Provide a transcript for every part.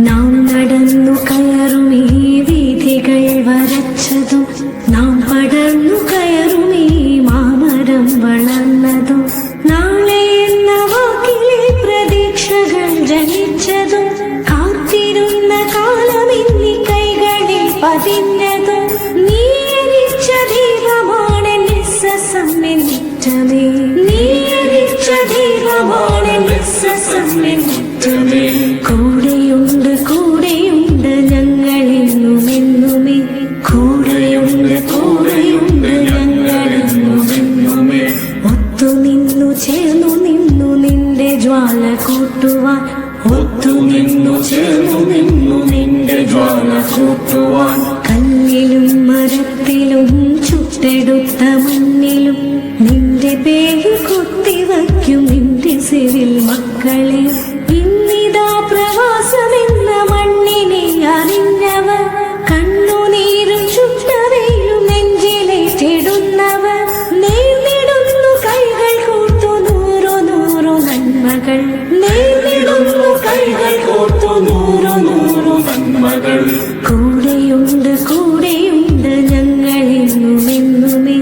നാം നടന്നു കയറുമീ വീഥികൾ വരച്ചതും നാം പടർന്നു കയറുമീ മാമരം വളർന്നതും നാളെ എന്ന വാക്കിലെ പ്രതീക്ഷകൾ ജനിച്ചതും കാത്തിരുന്ന കാലമിന്നി കൈകളിൽ പതിഞ്ഞതും നീരിച്ച ദൈവമാണ് നിസ്സസമ്മിറ്റമേ നീരിച്ച ദൈവമാണ് നിസ്സസമ്മിറ്റമേ കൂടെയുണ്ട് കൂടെയുണ്ട് ഞങ്ങളെന്നുമെന്നുമേ കൂടെയുണ്ട് കൂടെയുണ്ട് ഞങ്ങളെന്നുമെന്നുമേ ഒത്തുനിന്നു ചേർന്നു നിന്നു നിന്റെ ജ്വാല കൂട്ടുവാൻ ഒത്തുനിന്നു ചേർന്നു നിന്നു നിന്റെ ജ്വാല കൂട്ടുവാൻ കല്ലിലും മരത്തിലും ചുട്ടെടുത്ത മണ്ണിലും നിന്റെ പേര് കുത്തിവയ്ക്കും നിന്റെ സിവിൽ മക്കളെ ഇന്നിതാ പ്രവാസമെന്ന മണ്ണിനെ അറിഞ്ഞവർ കണ്ണുനീരും ചുട്ടവയിലും നെഞ്ചിലേറ്റിടുന്നവർ നേരിടുന്നു കൈകൾ കോർത്തു നൂറു നൂറു നന്മകൾ നേരിടുന്നു കൈകൾ കോർത്തു നൂറു നൂറു നന്മകൾ കൂടെയുണ്ട് കൂടെയുണ്ട് ഞങ്ങളെന്നുമെന്നുമേ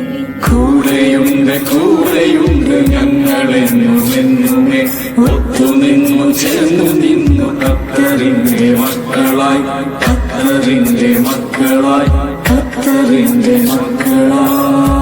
കൂടെയുണ്ട് കൂടെയുണ്ട് ഞങ്ങളെന്നുമെന്നുമേ ഒത്തുനിന്നു ചേർന്നു നിന്നു ഖത്തറിന്റെ മക്കളായി ഖത്തറിന്റെ മക്കളായി ഖത്തറിന്റെ മക്കളായി.